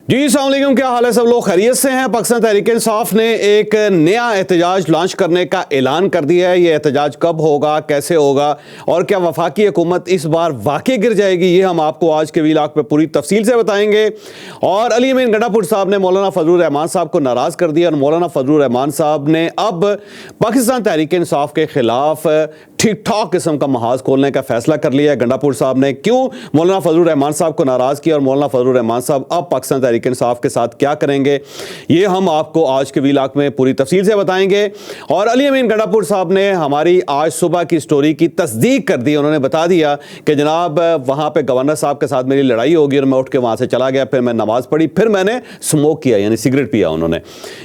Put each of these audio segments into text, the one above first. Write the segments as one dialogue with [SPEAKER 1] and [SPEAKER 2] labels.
[SPEAKER 1] जी अस्सलाम वालेकुम, क्या हाल है? सब लोग खैरियत से हैं। पाकिस्तान तहरीक इंसाफ ने एक नया एहतजाज लॉन्च करने का ऐलान कर दिया है। ये एहतजाज कब होगा, कैसे होगा और क्या वफाकी हुकूमत इस बार वाकई गिर जाएगी, ये हम आपको आज के व्लॉग पे पूरी तफसील से बताएंगे। और अली अमीन गंडापुर साहब ने मौलाना फजलुर रहमान साहब को नाराज़ कर दिया और मौलाना फजलुर रहमान साहब ने अब पाकिस्तान तहरीक इंसाफ के खिलाफ ठीक ठाक किस्म का महाज खोलने का फैसला कर लिया है। गंडापुर साहब ने क्यों मौलाना फजलुर रहमान साहब को नाराज़ किया और मौलाना फजलुर रहमान साहब अब पाकिस्तान तहरीक इंसाफ के साथ क्या करेंगे, ये हम आपको आज के व्लॉग में पूरी तफसील से बताएंगे। और अली अमीन गंडापुर साहब ने हमारी आज सुबह की स्टोरी की तस्दीक कर दी। उन्होंने बता दिया कि जनाब वहाँ पे गवर्नर साहब के साथ मेरी लड़ाई होगी और मैं उठ के वहाँ से चला गया, फिर मैं नमाज पढ़ी, फिर मैंने स्मोक किया यानी सिगरेट पिया उन्होंने।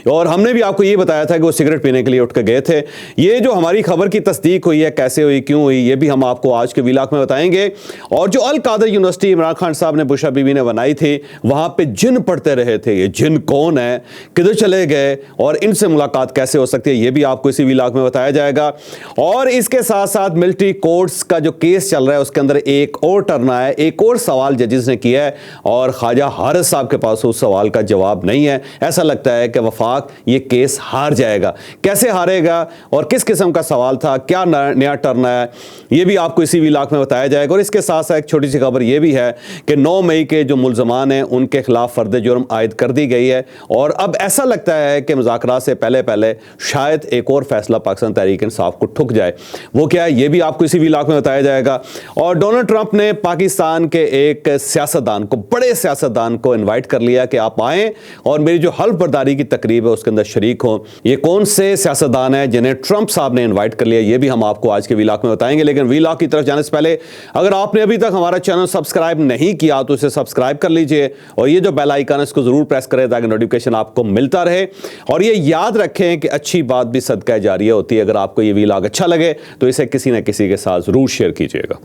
[SPEAKER 1] और हमने भी आपको ये बताया था कि वो सिगरेट पीने के लिए उठ के गए थे। ये जो हमारी खबर की तस्दीक हुई है, कैसे हुई, क्यों हुई, ये भी हम आपको आज के व्लॉग में बताएंगे। और जो अल कादर यूनिवर्सिटी इमरान खान साहब ने बुशरा बीबी ने बनाई थी, वहाँ पे जिन पढ़ते रहे थे, ये जिन कौन है, किधर चले गए और इनसे मुलाकात कैसे हो सकती है, ये भी आपको इसी व्लॉग में बताया जाएगा। और इसके साथ साथ मिलिट्री कोर्ट्स का जो केस चल रहा है उसके अंदर एक और टर्न आया है, एक और सवाल जजेस ने किया है और ख्वाजा हारिस साहब के पास उस सवाल का जवाब नहीं है। ऐसा लगता है कि वफाक ये केस हार जाएगा। कैसे हारेगा और किस किस्म का सवाल था, क्या नया टर्न है, ये भी आपको इसी व्लॉग में बताया जाएगा। और इसके साथ साथ एक छोटी सी खबर ये भी है कि 9 मई के जो मुल्ज़मान हैं उनके खिलाफ फर्द जुर्म आयद कर दी गई है। और अब ऐसा लगता है कि मुज़ाकरात से पहले पहले शायद एक और फैसला पाकिस्तान तहरीक इंसाफ को ठुक जाए। वो क्या है, ये भी आपको इसी व्लॉग में बताया जाएगा। और डोनाल्ड ट्रंप ने पाकिस्तान के एक सियासतदान को, बड़े सियासतदान को इन्वाइट कर लिया कि आप आएँ और मेरी जो हल्फ बर्दारी की तकरीब है उसके अंदर शरीक हों। ये कौन से सियासतदान हैं जिन्हें ट्रंप साहब ने इन्वाइट कर लिया, ये भी हम आपको आज के व्लॉग में बताएंगे। लेकिन व्लॉग की तरफ जाने से पहले अगर आपने अभी तक हमारा चैनल सब्सक्राइब नहीं किया तो इसे सब्सक्राइब कर लीजिए और ये जो बेल आइकन है इसको जरूर प्रेस करें ताकि नोटिफिकेशन आपको मिलता रहे। और ये याद रखें कि अच्छी बात भी सदका जारिया होती है। अगर आपको ये व्लॉग अच्छा लगे तो इसे किसी न किसी के साथ जरूर शेयर कीजिएगा।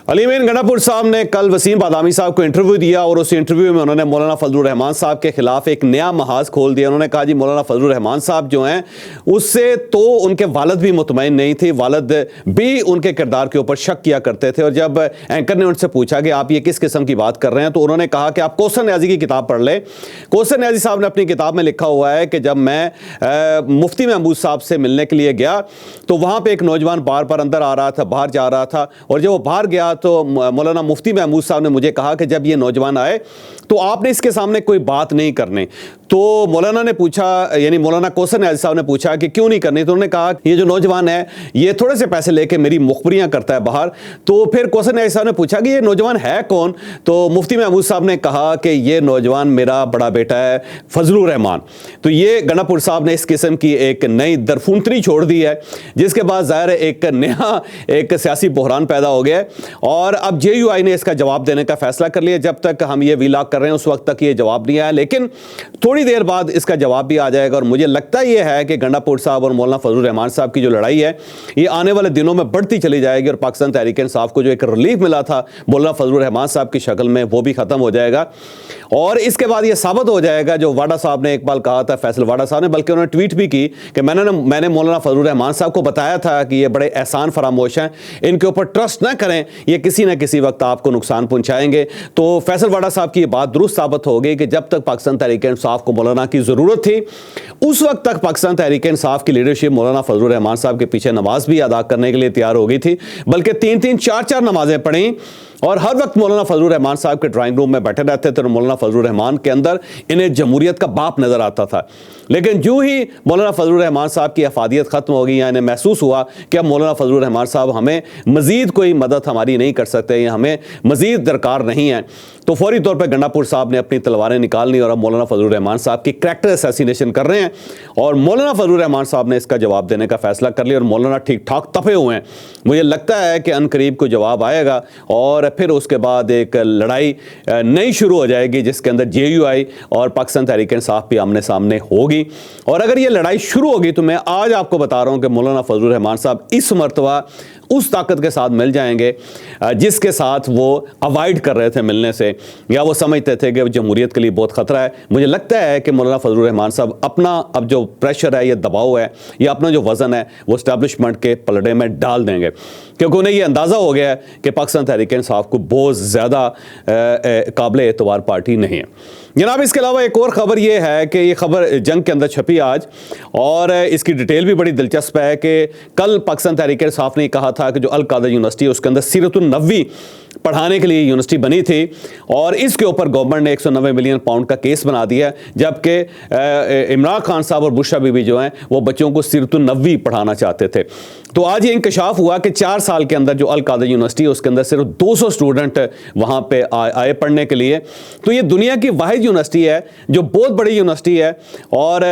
[SPEAKER 1] अली अमीन गंडापुर साहब ने कल वसीम बादामी साहब को इंटरव्यू दिया और उस इंटरव्यू में उन्होंने मौलाना फजलुर रहमान साहब के खिलाफ एक नया महाज खोल दिया। उन्होंने कहा जी मौलाना फजलुर रहमान साहब जो हैं उससे तो उनके वालिद भी मुतमईन नहीं थे, वालिद भी उनके किरदार के ऊपर शक किया करते थे। और जब एंकर ने उनसे पूछा कि आप ये किस किस्म की बात कर रहे हैं तो उन्होंने कहा कि आप कौसर न्याजी की किताब पढ़ लें। कौसर न्याजी साहब ने अपनी किताब में लिखा हुआ है कि जब मैं मुफ्ती महमूद साहब से मिलने के लिए गया तो वहाँ पर एक नौजवान बार बार अंदर आ रहा था, बाहर जा रहा था, और जब वो बाहर गया तो मौलाना मुफ्ती महमूद साहब ने मुझे कहा कि जब ये नौजवान आए तो आपने इसके सामने कोई बात नहीं करनी। तो मौलाना ने पूछा, यानी मौलाना कौसर न्याजी साहब ने पूछा कि क्यों नहीं करनी, तो उन्होंने कहा ये जो नौजवान है ये थोड़े से पैसे लेके मेरी मुखबरियां करता है बाहर। तो फिर कौसर न्याजी साहब ने पूछा कि ये नौजवान है कौन, तो मुफ्ती महमूद साहब ने कहा कि ये नौजवान मेरा बड़ा बेटा है फजलुर रहमान। तो ये गंडापुर साहब ने इस किस्म की एक नई दरफूंतनी छोड़ दी है, जिसके बाद ज़ाहिर एक नया एक सियासी बहरान पैदा हो गया है। और अब JUI ने इसका जवाब देने का फैसला कर लिया। जब तक हम ये व्लॉग कर रहे हैं उस वक्त तक ये जवाब नहीं आया, लेकिन थोड़ी देर बाद इसका जवाब भी आ जाएगा। और मुझे लगता ये है कि गंडापुर साहब और मौलाना फजलुर रहमान साहब की जो लड़ाई है ये आने वाले दिनों में बढ़ती चली जाएगी और पाकिस्तान तहरीक इंसाफ को जो एक रिलीफ मिला था मौलाना फजलुर रहमान साहब की शक्ल में, वो भी खत्म हो जाएगा। और इसके बाद ये साबित हो जाएगा जो वाडा साहब ने एक बार कहा था, फैसल वाडा साहब ने, बल्कि उन्होंने ट्वीट भी की कि मैंने मौलाना फजलुर रहमान साहब को बताया था कि ये बड़े एहसान फरामोश हैं, इनके ऊपर ट्रस्ट ना करें, ये किसी न किसी वक्त आपको नुकसान पहुंचाएंगे। तो फैसल वाडा साहब की बात दुरुस्त साबित हो गई कि जब तक पाकिस्तान तहरीक इंसाफ को मौलाना की जरूरत थी उस वक्त तक पाकिस्तान तहरीक इंसाफ की लीडरशिप मौलाना फजलुर रहमान साहब के पीछे नमाज भी अदा करने के लिए तैयार हो गई थी, बल्कि 3-3, 4-4 नमाजें पढ़ी और हर वक्त मौलाना फजलुर रहमान साहब के ड्राइंग रूम में बैठे रहते थे और मौलाना फजलुर रहमान के अंदर इन्हें जमहूरियत का बाप नजर आता था। लेकिन जो ही मौलाना फजलुर रहमान साहब की अफादियत खत्म हो गई या इन्हें महसूस हुआ कि अब मौलाना फजलुर रहमान साहब हमें मजीद कोई मदद हमारी नहीं कर सकते या हमें मजीद दरकार नहीं है, तो फौरी तौर पर गंडापुर साहब ने अपनी तलवारें निकाल ली और अब मौलाना फजलुर रहमान साहब की करैक्टर असैसिनेशन कर रहे हैं। और मौलाना फजलुर रहमान साहब ने इसका जवाब देने का फैसला कर लिया और मौलाना ठीक ठाक तपे हुए हैं। मुझे लगता है कि अनकरीब को जवाब आएगा और फिर उसके बाद एक लड़ाई नई शुरू हो जाएगी जिसके अंदर JUI और पाकिस्तान तहरीक इंसाफ भी आमने सामने होगी। और अगर ये लड़ाई शुरू होगी तो मैं आज आपको बता रहा हूं कि मौलाना फजलुर रहमान साहब इस मरतबा उस ताकत के साथ मिल जाएंगे जिसके साथ वो अवॉइड कर रहे थे मिलने से, या वो समझते थे कि जमहूरियत के लिए बहुत ख़तरा है। मुझे लगता है कि मौलाना फजलुर रहमान साहब अपना अब जो प्रेशर है, ये दबाव है, या अपना जो वज़न है वो इस्टेब्लिशमेंट के पलड़े में डाल देंगे क्योंकि उन्हें यह अंदाज़ा हो गया है कि पाकिस्तान तहरीक इंसाफ को बहुत ज़्यादा काबिल एतबार पार्टी नहीं है। जनाब, इसके अलावा एक और ख़बर यह है कि ये ख़बर जंग के अंदर छपी आज, और इसकी डिटेल भी बड़ी दिलचस्प है कि कल पाकिस्तान तहरीक इंसाफ ने कहा था कि जो अल कादर यूनिवर्सिटी है उसके अंदर सीरतुन नबवी पढ़ाने के लिए यूनिवर्सिटी बनी थी, और इसके ऊपर गवर्नमेंट ने 190 मिलियन पाउंड का केस बना दिया, जबकि इमरान खान साहब और बुशरा बीबी जो हैं वो बच्चों को सीरतुन नबवी पढ़ाना चाहते थे। तो आज ये इंकशाफ हुआ कि 4 साल के अंदर जो अल कादर यूनिवर्सिटी है उसके अंदर सिर्फ 200 स्टूडेंट वहाँ पे आए पढ़ने के लिए। तो ये दुनिया की वाहिद यूनिवर्सिटी है जो बहुत बड़ी यूनिवर्सिटी है, और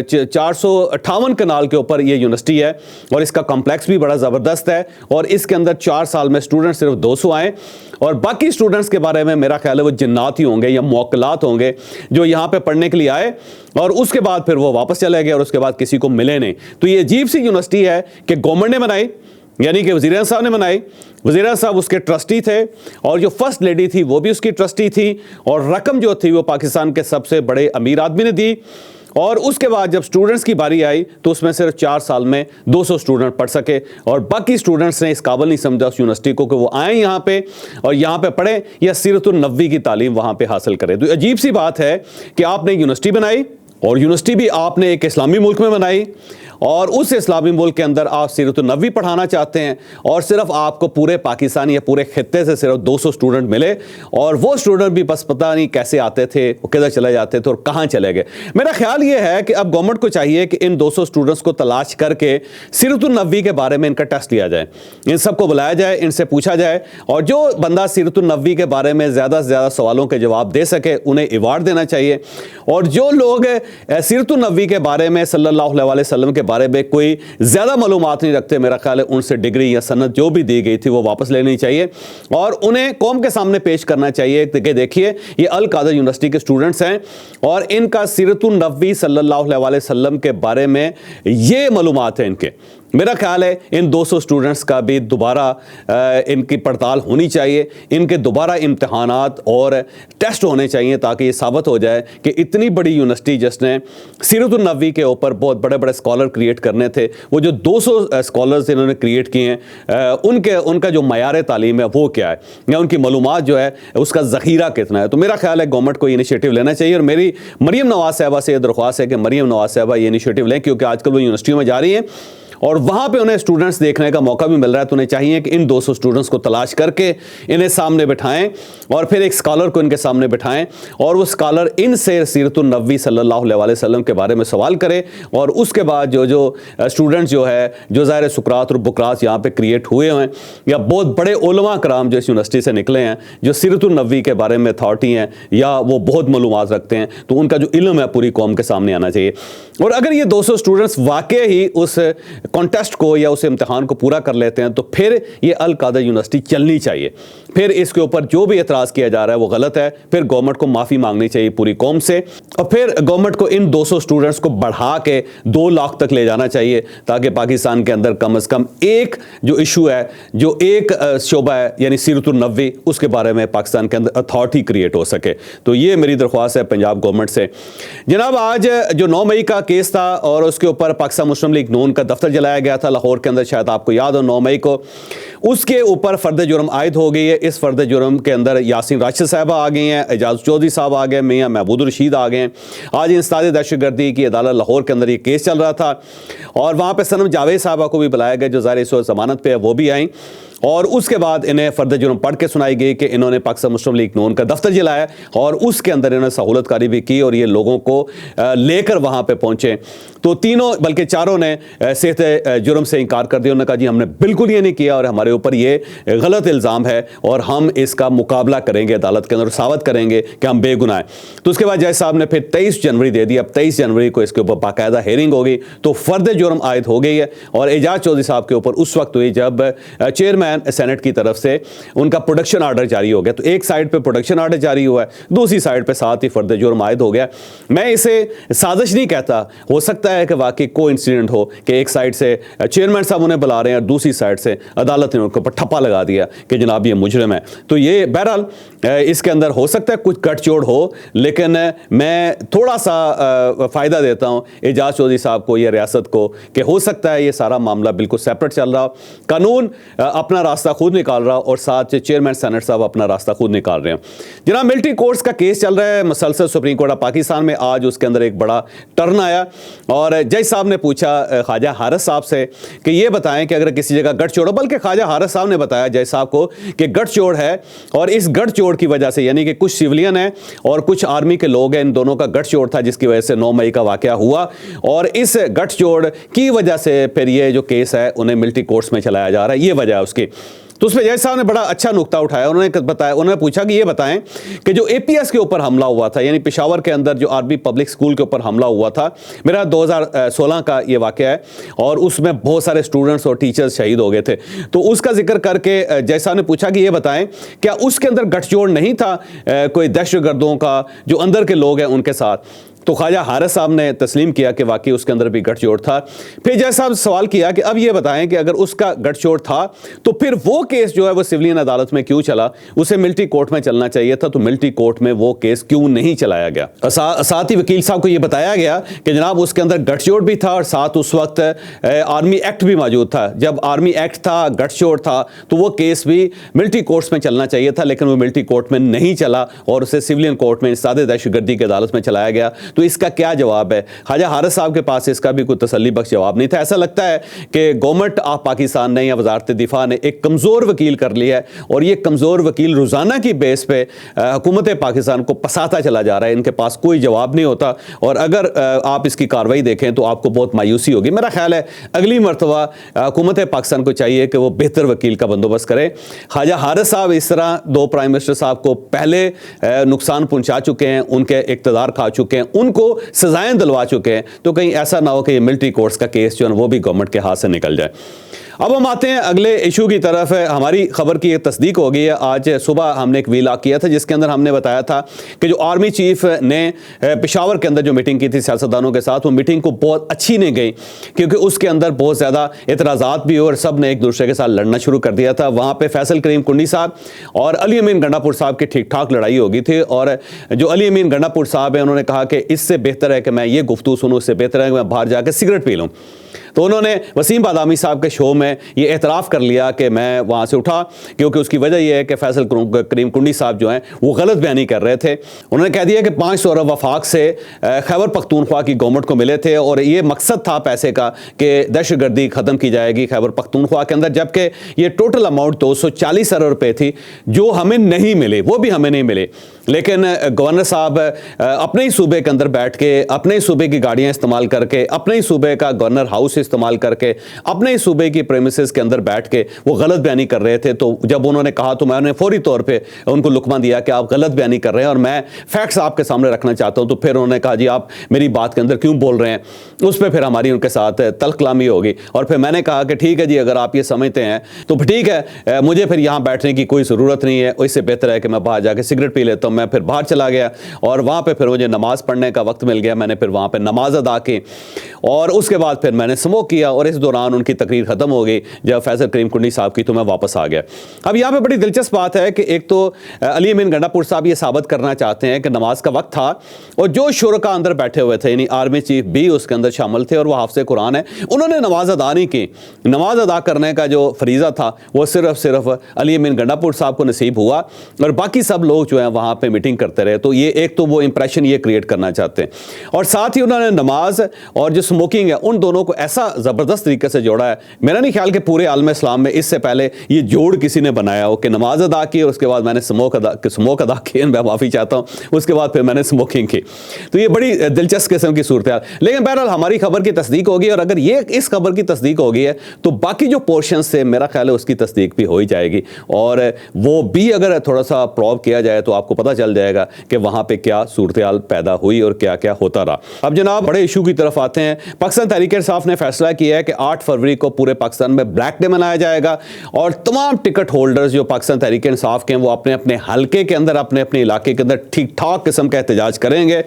[SPEAKER 1] 458 कनाल के ऊपर ये यूनिवर्सिटी है, और इसका कॉम्प्लेक्स भी बड़ा ज़बरदस्त है, और इसके अंदर 4 साल में स्टूडेंट सिर्फ 200 आए, और बाकी स्टूडेंट्स के बारे में मेरा ख्याल है वो जिन्नात ही होंगे या मौकलात होंगे जो यहाँ पे पढ़ने के लिए आए और उसके बाद फिर वो वापस चले गए और उसके बाद किसी को मिले नहीं। तो ये अजीब सी यूनिवर्सिटी है कि गवर्नमेंट ने बनाई, यानी कि वज़ीर साहब ने बनाई, वज़ीर साहब उसके ट्रस्टी थे, और जो फर्स्ट लेडी थी वो भी उसकी ट्रस्टी थी, और रकम जो थी वो पाकिस्तान के सबसे बड़े अमीर आदमी ने दी। और उसके बाद जब स्टूडेंट्स की बारी आई तो उसमें सिर्फ 4 साल में 200 स्टूडेंट पढ़ सके, और बाकी स्टूडेंट्स ने इस काबिल नहीं समझा उस यूनिवर्सिटी को कि वो आए यहाँ पे और यहाँ पे पढ़ें या सीरतुन नबवी की तालीम वहाँ पे हासिल करें। तो अजीब सी बात है कि आपने यूनिवर्सिटी बनाई, और यूनिवर्सिटी भी आपने एक इस्लामी मुल्क में बनाई, और उस इस्लामी मुल्क के अंदर आप सीरतुन नबवी पढ़ाना चाहते हैं, और सिर्फ आपको पूरे पाकिस्तान या पूरे खित्ते से सिर्फ 200 स्टूडेंट मिले, और वो स्टूडेंट भी बस पता नहीं कैसे आते थे, वो किधर चले जाते थे और कहाँ चले गए। मेरा ख्याल ये है कि अब गवर्नमेंट को चाहिए कि इन 200 स्टूडेंट्स को तलाश करके सीरतुन नबवी के बारे में इनका टेस्ट लिया जाए, इन सबको बुलाया जाए, इनसे पूछा जाए, और जो बंदा सीरतुन नबवी के बारे में ज़्यादा से ज़्यादा सवालों के जवाब दे सके उन्हें अवार्ड देना चाहिए। और जो लोग सीरतुन नबवी के बारे में सल्लल्लाहु अलैहि वसल्लम के बारे में कोई ज़्यादा मालूमात नहीं रखते, मेरा ख्याल है उनसे डिग्री या सनद जो भी दी गई थी वो वापस लेनी चाहिए, और उन्हें कौम के सामने पेश करना चाहिए कि देखिए ये अल कादर यूनिवर्सिटी के स्टूडेंट्स हैं और इनका सीरतुन नबवी सल्लल्लाहु अलैहि वसल्लम के बारे में ये मालूमात है इनके। मेरा ख्याल है इन 200 स्टूडेंट्स का भी दोबारा इनकी पड़ताल होनी चाहिए, इनके दोबारा इम्तहानात और टेस्ट होने चाहिए, ताकि ये साबित हो जाए कि इतनी बड़ी यूनिवर्सिटी जिसने सीरतुन नबवी के ऊपर बहुत बड़े बड़े स्कॉलर क्रिएट करने थे, वो जो 200 स्कॉलर्स इन्होंने क्रिएट किए हैं उनका जो मयार तालीम है वो क्या है, या उनकी मालूमात जो है उसका ज़ख़ीरा कितना है। तो मेरा ख्याल है गवर्नमेंट को इनिशिएटिव लेना चाहिए, और मेरी मरीम नवाज़ साहबा से दरख्वास्त है कि मरीम नवाज़ साहबा ये इनिशिएटिव लें, क्योंकि आजकल वो यूनिवर्सिटियों में जा रही हैं और वहाँ पे उन्हें स्टूडेंट्स देखने का मौका भी मिल रहा है। तो उन्हें चाहिए कि इन 200 स्टूडेंट्स को तलाश करके इन्हें सामने बिठाएं, और फिर एक स्कॉलर को इनके सामने बिठाएं, और वो स्कॉलर इनसे सीरतुन नबवी सल्लल्लाहु अलैहि वसल्लम के बारे में सवाल करे, और उसके बाद जो स्टूडेंट्स जो है जो ज़ाहिर सुकरात और बुकरात यहाँ पे क्रिएट हुए हैं, या बहुत बड़े उलमा कराम जो इस यूनिवर्सिटी से निकले हैं जो सीरतुन नबवी के बारे में अथॉरिटी हैं या वो बहुत मालूमात रखते हैं, तो उनका जो इल्म है पूरी कौम के सामने आना चाहिए। और अगर ये 200 स्टूडेंट्स वाकई ही उस कॉन्टेस्ट को या उस इम्तिहान को पूरा कर लेते हैं तो फिर ये अल कादर यूनिवर्सिटी चलनी चाहिए। फिर इसके ऊपर जो भी एतराज़ किया जा रहा है वो गलत है, फिर गवर्नमेंट को माफ़ी मांगनी चाहिए पूरी कौम से, और फिर गवर्नमेंट को इन 200 स्टूडेंट्स को बढ़ा के 2 लाख तक ले जाना चाहिए, ताकि पाकिस्तान के अंदर कम से कम एक जो इशू है, जो एक शोबा है यानी सीरतुन नबवी, उसके बारे में पाकिस्तान के अंदर अथॉरिटी क्रिएट हो सके। तो ये मेरी दरख्वास्त है पंजाब गवर्नमेंट से। जनाब, आज जो 9 मई का केस था और उसके ऊपर पाकिस्तान मुस्लिम लीग नून का दफ्तर जलाया गया था लाहौर के अंदर, शायद आपको याद हो 9 मई को, उसके ऊपर फर्द जुर्म आयद हो गई है। इस फर्द जुर्म के अंदर यासीन राशिद साहबा आ गई हैं, एजाज चौधरी साहब आ गए, मियां महबूद रशीद आ गए हैं। आज इंसदाद दहशतगर्दी की अदालत लाहौर के अंदर ये केस चल रहा था, और वहाँ पे सनम जावेद साहबा को भी बुलाया गया जो ज़ाहिर इस वक्त ज़मानत पे है, वो भी आई, और उसके बाद इन्हें फर्द जुर्म पढ़ के सुनाई गई कि इन्होंने पाकिस्तान मुस्लिम लीग नून का दफ्तर जलाया, और उसके अंदर इन्होंने सहूलतकारी भी की और ये लोगों को लेकर वहाँ पे पहुँचे। तो तीनों बल्कि चारों ने सेहत जुर्म से इनकार कर दिया। उन्होंने कहा जी हमने बिल्कुल ये नहीं किया और हमारे ऊपर ये गलत इल्ज़ाम है और हम इसका मुकाबला करेंगे अदालत के अंदर, साबित करेंगे कि हम बेगुनाह हैं। तो उसके बाद जज साहब ने फिर 23 जनवरी दे दी। अब 23 जनवरी को इसके ऊपर बाकायदा हेयरिंग होगी, तो फर्द जुर्म आयद हो गई है, और एजाज चौधरी साहब के ऊपर उस वक्त हुई जब चेयरमैन चेयरमैन सेनेट की तरफ से उनका प्रोडक्शन आर्डर जारी हो गया। तो एक साइड पे प्रोडक्शन आर्डर जारी हुआ है, दूसरी साइड पे साथ ही फर्द जुर्म आयद हो गया। मैं इसे साजिश नहीं कहता, हो सकता है कि वाकई को इंसिडेंट हो कि एक साइड से चेयरमैन साहब उन्हें बुला रहे हैं और दूसरी साइड से अदालत ने उनके ऊपर ठप्पा लगा दिया कि जनाब ये मुजरिम है। तो ये बहरहाल इसके अंदर हो सकता है कुछ गठजोड़ हो, लेकिन मैं थोड़ा सा फ़ायदा देता हूँ एजाज चौधरी साहब को या रियासत को कि हो सकता है ये सारा मामला बिल्कुल सेपरेट चल रहा, कानून अपना रास्ता खुद निकाल रहा और साथ चेयरमैन सेनेट साहब अपना रास्ता खुद निकाल रहे हैं। जनाब मिलिट्री कोर्ट्स का केस चल रहा है मुसलसल सुप्रीम कोर्ट ऑफ पाकिस्तान में। आज उसके अंदर एक बड़ा टर्न आया और जज साहब ने पूछा ख्वाजा हारिस साहब से कि ये बताएं कि अगर किसी जगह गठजोड़ हो, बल्कि ख्वाजा हारिस साहब ने बताया जज साहब को कि गठजोड़ है और इस गठजोड़ की वजह से, यानी कि कुछ सिविलियन है और कुछ आर्मी के लोग हैं, इन दोनों का गठजोड़ था जिसकी वजह से 9 मई का वाकया हुआ और इस गठजोड़ की वजह से फिर ये जो केस है उन्हें मिलिट्री कोर्ट्स में चलाया जा रहा है, ये वजह है उसकी। तो उसमें जज साहब ने बड़ा अच्छा नुक्ता उठाया। उन्होंने बताया, उन्होंने पूछा कि ये बताएं कि जो एपीएस के ऊपर हमला हुआ था, यानी पेशावर के अंदर जो आर्मी पब्लिक स्कूल के ऊपर हमला हुआ था, मेरा 2016 का ये वाकया है और उसमें बहुत सारे स्टूडेंट्स और टीचर्स शहीद हो गए थे। तो उसका जिक्र करके जज साहब ने पूछा कि ये बताएं क्या उसके अंदर गठजोड़ नहीं था कोई दहशतगर्दों का जो अंदर के लोग हैं उनके साथ। तो ख्वाजा हारिस साहब ने तस्लीम किया कि वाकई उसके अंदर भी गठजोड़ था। फिर जज साहब सवाल किया कि अब ये बताएं कि अगर उसका गठजोड़ था तो फिर वो केस जो है वो सिविलियन अदालत में क्यों चला, उसे मिलिट्री कोर्ट में चलना चाहिए था, तो मिलिट्री कोर्ट में वो केस क्यों नहीं चलाया गया। साथ ही वकील साहब को ये बताया गया कि जनाब उसके अंदर गठजोड़ भी था और साथ उस वक्त आर्मी एक्ट भी मौजूद था। जब आर्मी एक्ट था, गठजोड़ था, तो वो केस भी मिलिट्री कोर्ट्स में चलना चाहिए था, लेकिन वो मिलिट्री कोर्ट में नहीं चला और उसे सिविलियन कोर्ट में सादे दहशतगर्दी की अदालत में चलाया गया। तो इसका क्या जवाब है? ख्वाजा हारिस साहब के पास इसका भी कोई तसल्ली बख्श जवाब नहीं था। ऐसा लगता है कि गवर्नमेंट ऑफ पाकिस्तान ने या वजारत दिफा ने एक कमज़ोर वकील कर लिया है और ये कमज़ोर वकील रोज़ाना की बेस पे हुकूमत पाकिस्तान को पसाता चला जा रहा है। इनके पास कोई जवाब नहीं होता और अगर आप इसकी कार्रवाई देखें तो आपको बहुत मायूसी होगी। मेरा ख्याल है अगली मरतबा हुकूमत पाकिस्तान को चाहिए कि वो बेहतर वकील का बंदोबस्त करे। ख्वाजा हारिस साहब इस तरह 2 प्राइम मिनिस्टर साहब को पहले नुकसान पहुंचा चुके हैं, उनके इक़्तिदार खा चुके हैं, उनको सजाएं दिलवा चुके हैं, तो कहीं ऐसा ना हो कि ये मिलिट्री कोर्ट्स का केस जो है वो भी गवर्नमेंट के हाथ से निकल जाए। अब हम आते हैं अगले इशू की तरफ। हमारी खबर की एक तस्दीक हो गई है। आज सुबह हमने एक वीलॉग किया था जिसके अंदर हमने बताया था कि जो आर्मी चीफ ने पेशावर के अंदर जो मीटिंग की थी सियासतदानों के साथ, वो मीटिंग को बहुत अच्छी नहीं गई क्योंकि उसके अंदर बहुत ज़्यादा एतराज़ात भी हुए और सब ने एक दूसरे के साथ लड़ना शुरू कर दिया था। वहाँ पर फैसल करीम कुंडी साहब और अली अमीन गंडापुर साहब की ठीक ठाक लड़ाई हो गई थी और जो अली अमीन गंडापुर साहब हैं उन्होंने कहा कि इससे बेहतर है कि मैं ये गुफ्तगू सुनूँ, इससे बेहतर है कि मैं बाहर जाकर सिगरेट पी लूँ। तो उन्होंने वसीम बादामी साहब के शो में ये एतराफ़ कर लिया कि मैं वहाँ से उठा क्योंकि उसकी वजह यह है कि फैसल करीम कुंडी साहब जो हैं वो गलत बयानी कर रहे थे। उन्होंने कह दिया कि 500 अरब वफाक से खैबर पख्तूनख्वा की गवर्नमेंट को मिले थे और ये मकसद था पैसे का कि दहशतगर्दी ख़त्म की जाएगी खैबर पख्तूनख्वा के अंदर, जबकि ये टोटल अमाउंट 240 अरब रुपये थी जो हमें नहीं मिले, वो भी हमें नहीं मिले। लेकिन गवर्नर साहब अपने ही सूबे के अंदर बैठ के, अपने ही सूबे की गाड़ियाँ इस्तेमाल करके, अपने ही सूबे का गवर्नर हाउस इस्तेमाल करके, अपने ही सूबे की प्रेमिसेस के अंदर बैठ के वो गलत बयानी कर रहे थे। तो जब उन्होंने कहा तो मैंने फौरी तौर पे उनको लुकमा दिया कि आप गलत बयानी कर रहे हैं और मैं फैक्ट्स आपके सामने रखना चाहता हूँ। तो फिर उन्होंने कहा जी आप मेरी बात के अंदर क्यों बोल रहे हैं। उस पर फिर हमारी उनके साथ तल्ख कलामी होगी और फिर मैंने कहा कि ठीक है जी, अगर आप ये समझते हैं तो ठीक है, मुझे फिर यहाँ बैठने की कोई ज़रूरत नहीं है, इससे बेहतर है कि मैं बाहर जाकर सिगरेट पी लेता हूँ। मैं फिर बाहर चला गया और वहाँ पे फिर मुझे नमाज़ पढ़ने का वक्त मिल गया। मैंने फिर वहाँ पे नमाज अदा की और उसके बाद फिर मैंने स्मोक किया और इस दौरान उनकी तकरीर ख़त्म हो गई। जब फैसल करीम कुंडी साहब की तो मैं वापस आ गया। अब यहाँ पे बड़ी दिलचस्प बात है कि एक तो अली अमीन गंडापुर साहब ये साबित करना चाहते हैं कि नमाज का वक्त था और जो शुरका अंदर बैठे हुए थे, यानी आर्मी चीफ भी उसके अंदर शामिल थे और वह हाफ़िज़ कुरान है, उन्होंने नमाज अदा नहीं की। नमाज अदा करने का जो फरीज़ा था वो सिर्फ अली अमीन गंडापुर साहब को नसीब हुआ और बाकी सब लोग जो है वहाँ पर मीटिंग करते रहे। तो ये एक तो वो इंप्रेशन ये क्रिएट करना चाहते हैं और साथ ही उन्होंने नमाज और जो स्मोकिंग है उन दोनों को ऐसा ज़बरदस्त तरीके से जोड़ा है। मेरा नहीं ख्याल कि पूरे आलम इस्लाम में इससे पहले ये जोड़ किसी ने बनाया हो कि नमाज अदा की और उसके बाद मैंने स्मोक अदा की, मैं माफ़ी चाहता हूँ, उसके बाद फिर मैंने स्मोकिंग की। तो ये बड़ी दिलचस्प किस्म की सूरत है। लेकिन बहरहाल हमारी खबर की तस्दीक होगी और अगर ये इस खबर की तस्दीक हो गई है तो बाकी जो पोर्शन से मेरा ख्याल है उसकी तस्दीक भी हो ही जाएगी और वो भी अगर थोड़ा सा प्रूव किया जाए तो आपको पता चल जाएगा कि वहाँ पे क्या सूरत हाल पैदा हुई और क्या क्या होता रहा। अब जनाब बड़े इशू की तरफ आते हैं। पाकिस्तान तहरीक इंसाफ ने फैसला किया है कि 8 फरवरी को पूरे पाकिस्तान में ब्लैक डे मनाया जाएगा और तमाम टिकट होल्डर्स जो पाकिस्तान तहरीक इंसाफ के हैं वो अपने अपने हल्के के अंदर, अपने अपने इलाके के अंदर ठीक ठाक किस्म का एहतजाज करेंगे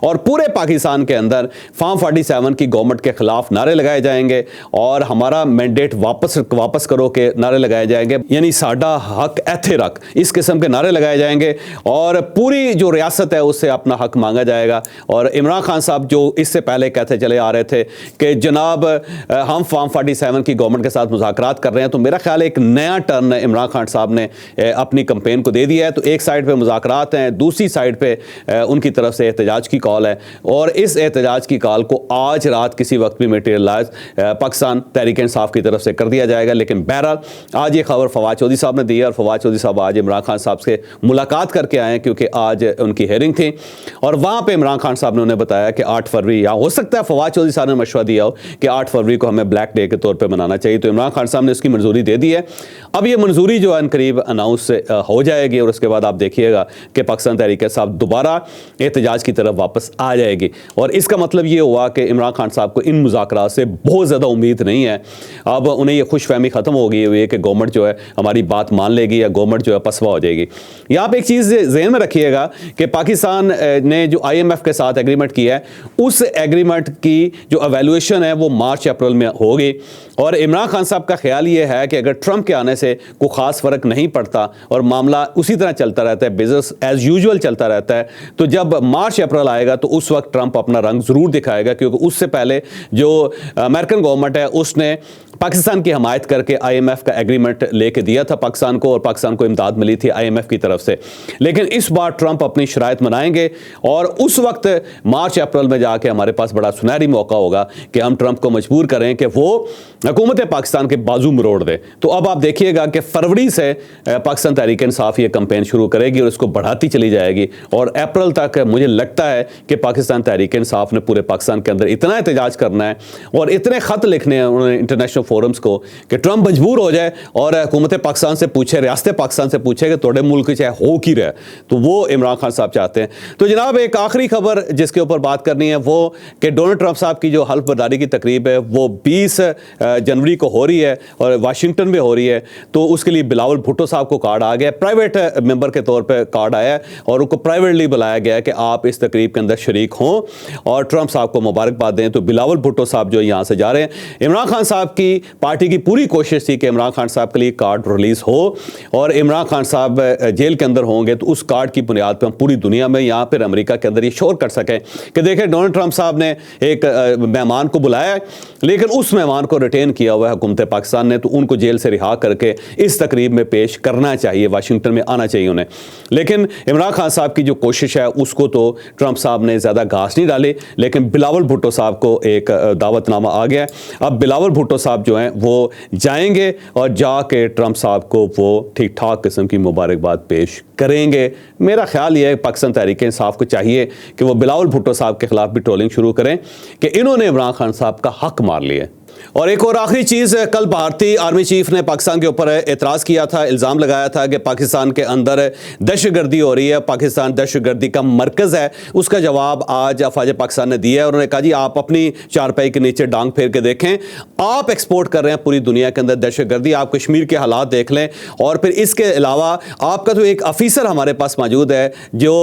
[SPEAKER 1] और पूरे पाकिस्तान के अंदर फार्म 47 की गवर्नमेंट के खिलाफ नारे लगाए जाएंगे और हमारा मैंडेट वापस करो के नारे लगाए जाएंगे, यानी साडा हक एथे रख, इस किस्म के नारे लगाए जाएंगे और पूरी जो रियासत है उससे अपना हक मांगा जाएगा। और इमरान खान साहब जो इससे पहले कहते चले आ रहे थे कि जनाब हम फार्म 47 की गवर्नमेंट के साथ मुज़ाकरात कर रहे हैं, तो मेरा ख्याल है एक नया टर्न इमरान खान साहब ने अपनी कंपेन को दे दिया है। तो एक साइड पे मुज़ाकरात हैं, दूसरी साइड पे उनकी तरफ से एहतजाज की कॉल है और इस एहतजाज की कॉल को आज रात किसी वक्त भी मटेरियलाइज पाकिस्तान तहरीक इंसाफ की तरफ से कर दिया जाएगा। लेकिन बहरहाल आज ये खबर फवाद चौधरी साहब ने दी है और फवाद चौधरी साहब आज इमरान खान साहब से मुलाकात करके आए हैं क्योंकि आज उनकी हेयरिंग थी और वहाँ पे इमरान खान साहब ने उन्हें बताया कि 8 फरवरी, या हो सकता है फवाद चौधरी साहब ने मशवरा दिया हो कि 8 फरवरी को हमें ब्लैक डे के तौर पे मनाना चाहिए। तो इमरान खान साहब ने उसकी मंजूरी दे दी है। अब ये मंजूरी जो है करीब अनाउंस हो जाएगी और उसके बाद आप देखिएगा कि पाकिस्तान तहरीक साहब दोबारा एहतजाज की तरफ वापस आ जाएगी और इसका मतलब ये हुआ कि इमरान खान साहब को इन मुज़ाकरात से बहुत ज़्यादा उम्मीद नहीं है। अब उन्हें ये खुशफहमी ख़त्म हो गई हुई है कि गवर्नमेंट जो है हमारी बात मान लेगी या गवर्नमेंट जो है पसवा हो जाएगी। यहाँ पे एक चीज़ ज़हन में रखिएगा कि पाकिस्तान ने जो IMF के साथ एग्रीमेंट किया है उस एग्रीमेंट की जो एवेल्यूएशन है वो मार्च अप्रैल में होगी और इमरान खान साहब का ख्याल ये है कि अगर ट्रंप के आने से कोई ख़ास फ़र्क नहीं पड़ता और मामला उसी तरह चलता रहता है, बिजनेस एज़ यूजुअल चलता रहता है, तो जब मार्च अप्रैल आएगा तो उस वक्त ट्रंप अपना रंग ज़रूर दिखाएगा क्योंकि उससे पहले जो अमेरिकन गवर्नमेंट है उसने पाकिस्तान की हमायत करके IMF का एग्रीमेंट लेके दिया था पाकिस्तान को और पाकिस्तान को इमदाद मिली थी IMF की तरफ से। लेकिन इस बार ट्रंप अपनी शराइत मनाएंगे और उस वक्त मार्च अप्रैल में जाके हमारे पास बड़ा सुनहरी मौका होगा कि हम ट्रंप को मजबूर करें कि वो हुकूमत पाकिस्तान के बाजू मरोड़ दे। तो अब आप देखिएगा कि फरवरी से पाकिस्तान तहरीक इंसाफ ये कैंपेन शुरू करेगी और इसको बढ़ाती चली जाएगी और अप्रैल तक मुझे लगता है कि पाकिस्तान तहरीक इंसाफ ने पूरे पाकिस्तान के अंदर इतना एहतजाज करना है और इतने ख़त लिखने हैं उन्होंने इंटरनेशनल फोरम्स को कि ट्रंप मजबूर हो जाए और हुकूमत पाकिस्तान से पूछे, रियासत पाकिस्तान से पूछे कि तोड़े मुल्क चाहे हो की रहे। तो वो इमरान खान साहब चाहते हैं। तो जनाब एक आखिरी खबर जिसके ऊपर बात करनी है वो कि डोनाल्ड ट्रंप साहब की जो हल्फ बर्दारी की तकरीब है वो 20 जनवरी को हो रही है और वाशिंगटन में हो रही है। तो उसके लिए बिलावल भुट्टो साहब को कार्ड आ गया, प्राइवेट मेंबर के तौर पर कार्ड आया और उनको प्राइवेटली बुलाया गया कि आप इस तकरीब के अंदर शरीक हों और ट्रंप साहब को मुबारकबाद दें। तो बिलावल भुट्टो साहब जो यहाँ से जा रहे हैं, इमरान खान साहब की पार्टी की पूरी कोशिश थी कि इमरान खान साहब के लिए कार्ड रिलीज हो और इमरान खान साहब जेल के अंदर होंगे तो उस कार्ड की बुनियाद पर हम पूरी दुनिया में यहाँ पर अमेरिका के अंदर ये शोर कर सकें कि देखें डोनाल्ड ट्रंप साहब ने एक मेहमान को बुलाया लेकिन उस मेहमान को रिटेन किया हुआ है हुकूमत पाकिस्तान ने, तो उनको जेल से रिहा करके इस तकरीब में पेश करना चाहिए, वाशिंगटन में आना चाहिए उन्हें। लेकिन इमरान खान साहब की जो कोशिश है उसको तो ट्रंप साहब ने ज़्यादा घास नहीं डाली, लेकिन बिलावल भुट्टो साहब को एक दावतनामा आ गया। अब बिलावल भुट्टो साहब जो हैं वो जाएंगे और जाके ट्रंप साहब को वो ठीक ठाक किस्म की मुबारकबाद पेश करेंगे। मेरा ख्याल ये है पाकिस्तान तहरीक इंसाफ को चाहिए कि वो बिलावल भुट्टो साहब के खिलाफ भी ट्रोलिंग शुरू करें कि इन्होंने इमरान खान साहब का हक मार लिया। और एक और आखिरी चीज़, कल भारतीय आर्मी चीफ ने पाकिस्तान के ऊपर एतराज़ किया था, इल्ज़ाम लगाया था कि पाकिस्तान के अंदर दहशतगर्दी हो रही है, पाकिस्तान दहशतगर्दी का मरकज़ है। उसका जवाब आज अफवाज पाकिस्तान ने दिया है। उन्होंने कहा जी आप अपनी चारपाई के नीचे डांग फेर के देखें, आप एक्सपोर्ट कर रहे हैं पूरी दुनिया के अंदर दहशतगर्दी। आप कश्मीर के हालात देख लें और फिर इसके अलावा आपका तो एक अफीसर हमारे पास मौजूद है जो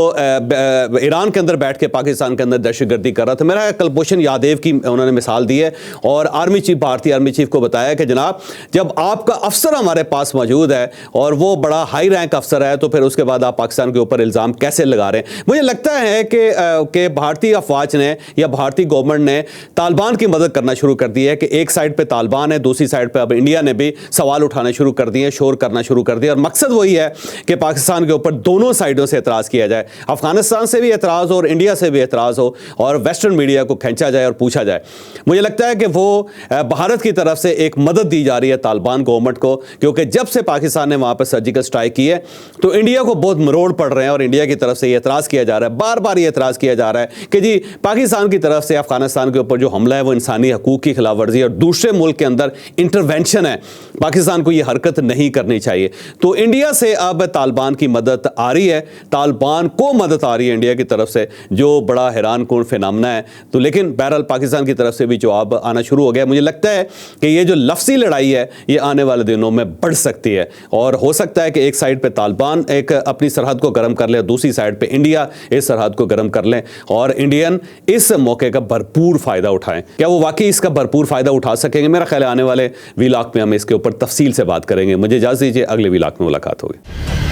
[SPEAKER 1] ईरान के अंदर बैठ के पाकिस्तान के अंदर दहशतगर्दी कर रहा था। मेरा कुलभूषण यादव की उन्होंने मिसाल दी है और आर्मी चीफ, भारतीय आर्मी चीफ को बताया कि जनाब जब आपका अफसर हमारे पास मौजूद है और वो बड़ा हाई रैंक अफसर है तो फिर उसके बाद आप पाकिस्तान के ऊपर इल्ज़ाम कैसे लगा रहे हैं। मुझे लगता है कि भारतीय अफवाज ने या भारतीय गवर्नमेंट ने तालिबान की मदद करना शुरू कर दी है कि एक साइड पे तालिबान है, दूसरी साइड पे अब इंडिया ने भी सवाल उठाने शुरू कर दिए, शोर करना शुरू कर दिया और मकसद वही है कि पाकिस्तान के ऊपर दोनों साइडों से एतराज़ किया जाए, अफगानिस्तान से भी एतराज़ हो और इंडिया से भी एतराज़ हो और वेस्टर्न मीडिया को खींचा जाए और पूछा जाए। मुझे लगता है कि वो भारत की तरफ से एक मदद दी जा रही है तालिबान गवर्नमेंट को, क्योंकि जब से पाकिस्तान ने वहां पर सर्जिकल स्ट्राइक की है तो इंडिया को बहुत मरोड़ पड़ रहे हैं और इंडिया की तरफ से ये एतराज किया जा रहा है, बार बार ये एतराज किया जा रहा है कि जी पाकिस्तान की तरफ से अफगानिस्तान के ऊपर जो हमला है वो इंसानी हकूक की खिलाफवर्जी और दूसरे मुल्क के अंदर इंटरवेंशन है, पाकिस्तान को ये हरकत नहीं करनी चाहिए। तो इंडिया से अब तालिबान की मदद आ रही है, तालिबान को मदद आ रही है इंडिया की तरफ से, जो बड़ा हैरान कुन फिनोमेना है। तो लेकिन बहरहाल पाकिस्तान की तरफ से भी जवाब आना शुरू हो गया। मुझे लगता है कि ये जो लफ्ज़ी लड़ाई है ये आने वाले दिनों में बढ़ सकती है और हो सकता है कि एक साइड पे तालिबान एक अपनी सरहद को गर्म कर ले, दूसरी साइड पे इंडिया इस सरहद को गर्म कर ले और इंडियन इस मौके का भरपूर फायदा उठाएं। क्या वो वाकई इसका भरपूर फायदा उठा सकेंगे? मेरा ख्याल है आने वाले व्लॉग में हम इसके ऊपर तफसील से बात करेंगे। मुझे इजाज़त दीजिए, अगले व्लॉग में मुलाकात होगी।